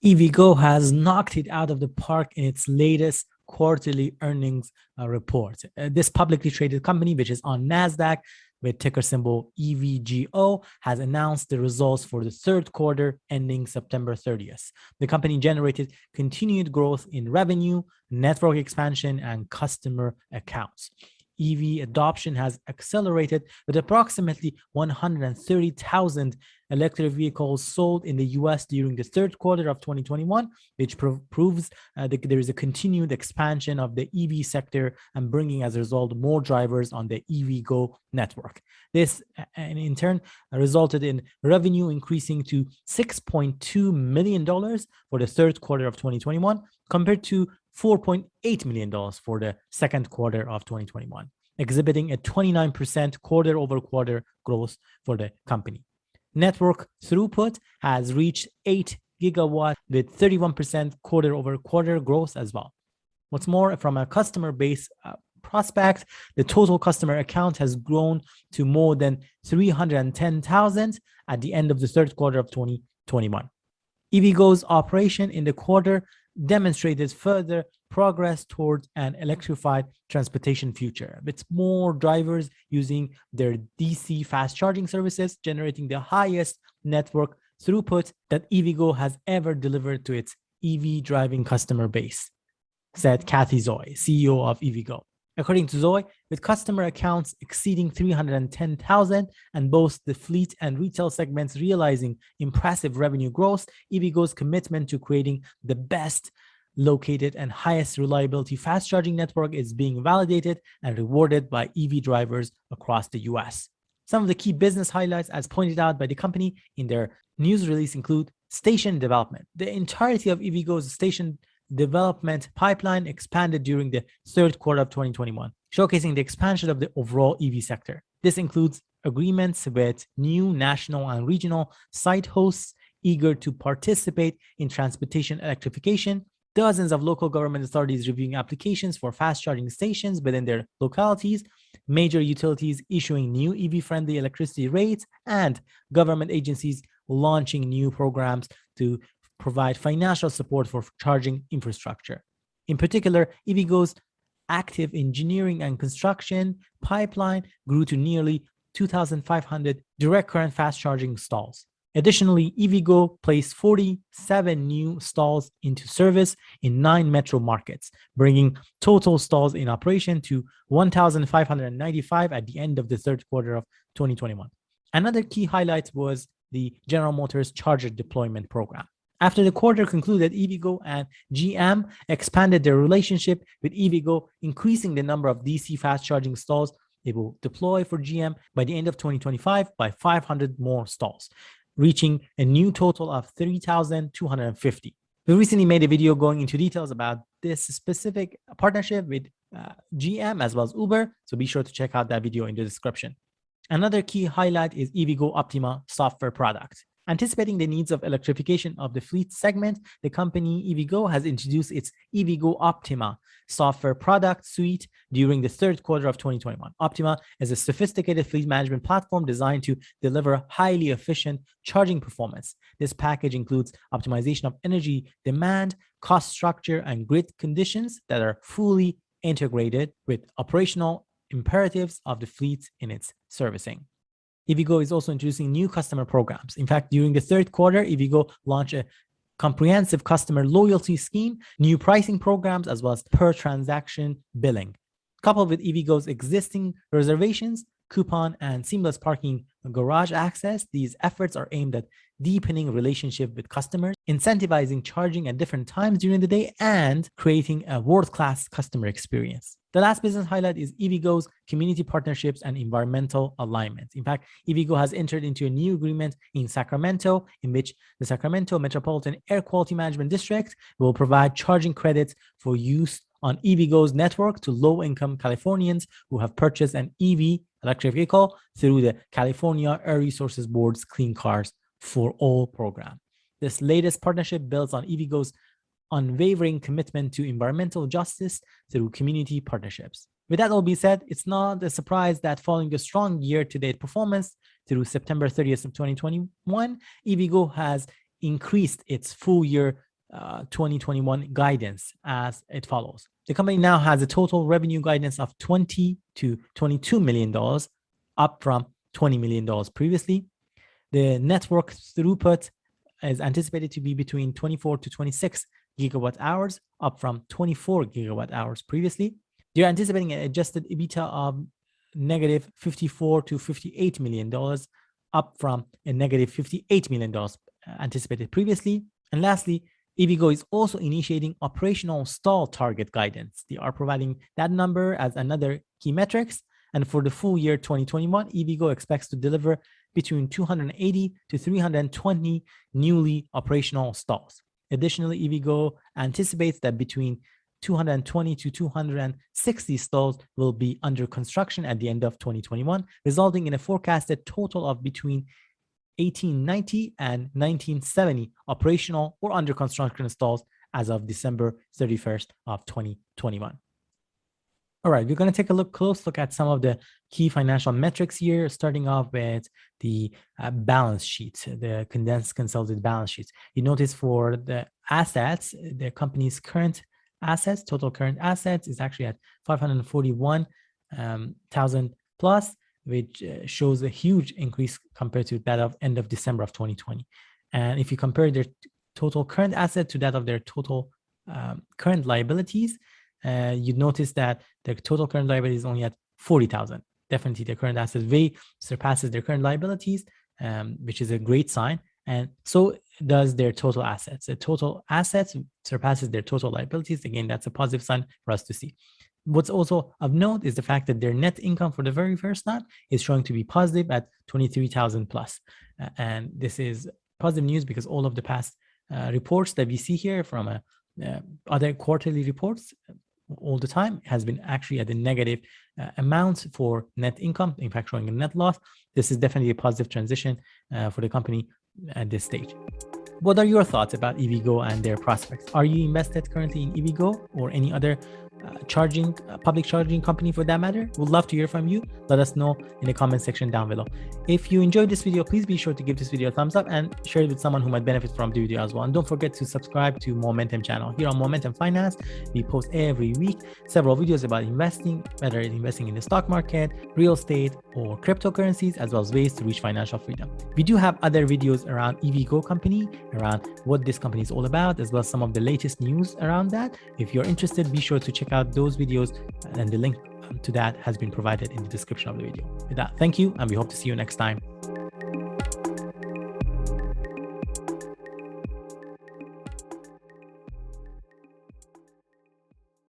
EVgo has knocked it out of the park in its latest quarterly earnings report. This publicly traded company, which is on Nasdaq with ticker symbol EVGO, has announced the results for the third quarter ending September 30th. The company generated continued growth in revenue, network expansion, and customer accounts. EV adoption has accelerated with approximately 130,000 electric vehicles sold in the US during the third quarter of 2021, which proves that there is a continued expansion of the EV sector and bringing as a result more drivers on the EVgo network. This, and in turn, resulted in revenue increasing to $6.2 million for the third quarter of 2021 compared to $4.8 million for the second quarter of 2021, exhibiting a 29% quarter-over-quarter growth for the company. Network throughput has reached 8 gigawatts with 31% quarter-over-quarter growth as well. What's more, from a customer base prospect, the total customer account has grown to more than 310,000 at the end of the third quarter of 2021. EVgo's operation in the quarter demonstrated further progress towards an electrified transportation future, with more drivers using their DC fast charging services, generating the highest network throughput that EVgo has ever delivered to its EV driving customer base, said Kathy Zoy, CEO of EVgo. According to Zoe, with customer accounts exceeding 310,000 and both the fleet and retail segments realizing impressive revenue growth, EVgo's commitment to creating the best located and highest reliability fast charging network is being validated and rewarded by EV drivers across the US. Some of the key business highlights, as pointed out by the company in their news release, include station development. The entirety of EVgo's station development pipeline expanded during the third quarter of 2021, showcasing the expansion of the overall EV sector. This includes agreements with new national and regional site hosts eager to participate in transportation electrification, dozens of local government authorities reviewing applications for fast charging stations within their localities, major utilities issuing new EV-friendly electricity rates, and government agencies launching new programs to provide financial support for charging infrastructure. In particular, EVgo's active engineering and construction pipeline grew to nearly 2,500 direct current fast charging stalls. Additionally, EVgo placed 47 new stalls into service in 9 metro markets, bringing total stalls in operation to 1,595 at the end of the third quarter of 2021. Another key highlight was the General Motors charger deployment program. After the quarter concluded, EVgo and GM expanded their relationship with EVgo, increasing the number of DC fast charging stalls they will deploy for GM by the end of 2025 by 500 more stalls, reaching a new total of 3,250. We recently made a video going into details about this specific partnership with GM as well as Uber, so be sure to check out that video in the description. Another key highlight is EVgo Optima software product. Anticipating the needs of electrification of the fleet segment, the company EVgo has introduced its EVgo Optima software product suite during the third quarter of 2021. Optima is a sophisticated fleet management platform designed to deliver highly efficient charging performance. This package includes optimization of energy demand, cost structure, and grid conditions that are fully integrated with operational imperatives of the fleet in its servicing. EVgo is also introducing new customer programs. In fact, during the third quarter, EVgo launched a comprehensive customer loyalty scheme, new pricing programs, as well as per transaction billing. Coupled with EVgo's existing reservations, coupon, and seamless parking garage access, these efforts are aimed at deepening relationship with customers, incentivizing charging at different times during the day, and creating a world-class customer experience. The last business highlight is EVgo's community partnerships and environmental alignment. In fact, EVgo has entered into a new agreement in Sacramento, in which the Sacramento Metropolitan Air Quality Management District will provide charging credits for use on EVgo's network to low-income Californians who have purchased an EV electric vehicle through the California Air Resources Board's Clean Cars for All program. This latest partnership builds on EVgo's unwavering commitment to environmental justice through community partnerships. With that all being said, it's not a surprise that following a strong year-to-date performance through September 30th of 2021, EVgo has increased its full-year 2021 guidance as it follows. The company now has a total revenue guidance of $20 to $22 million, up from $20 million previously. The network throughput is anticipated to be between 24 to 26 gigawatt hours, up from 24 gigawatt hours previously. They're anticipating an adjusted EBITDA of negative $54 to $58 million, up from a negative $58 million anticipated previously. And lastly, EVgo is also initiating operational stall target guidance. They are providing that number as another key metrics. And for the full year 2021, EVgo expects to deliver between 280 to 320 newly operational stalls. Additionally, EVgo anticipates that between 220 to 260 stalls will be under construction at the end of 2021, resulting in a forecasted total of between 1890 and 1970 operational or under construction stalls as of December 31st of 2021. All right, we're going to take a close look at some of the key financial metrics here, starting off with the balance sheet, the condensed consolidated balance sheets. You notice for the assets, the company's current assets, total current assets is actually at 541,000 plus, which shows a huge increase compared to that of end of December of 2020. And if you compare their total current asset to that of their total current liabilities, you'd notice that their total current liability is only at 40,000. Definitely their current assets way surpasses their current liabilities, which is a great sign. And so does their total assets. The total assets surpasses their total liabilities. Again, that's a positive sign for us to see. What's also of note is the fact that their net income for the very first time is showing to be positive at 23,000 plus. And this is positive news because all of the past reports that we see here from other quarterly reports all the time has been actually at a negative amount for net income, in fact showing a net loss. This is definitely a positive transition for the company at this stage. What are your thoughts about EVgo and their prospects? Are you invested currently in EVgo or any other public charging company for that matter? We'd love to hear from you. Let us know in the comment section down below. If you enjoyed this video, please be sure to give this video a thumbs up and share it with someone who might benefit from the video as well. And don't forget to subscribe to Moementum channel. Here on Moementum Finance, we post every week several videos about investing, whether it's investing in the stock market, real estate, or cryptocurrencies, as well as ways to reach financial freedom. We do have other videos around EVgo company, around what this company is all about, as well as some of the latest news around that. If you're interested, be sure to check out those videos, and the link to that has been provided in the description of the video. With that, thank you, and we hope to see you next time.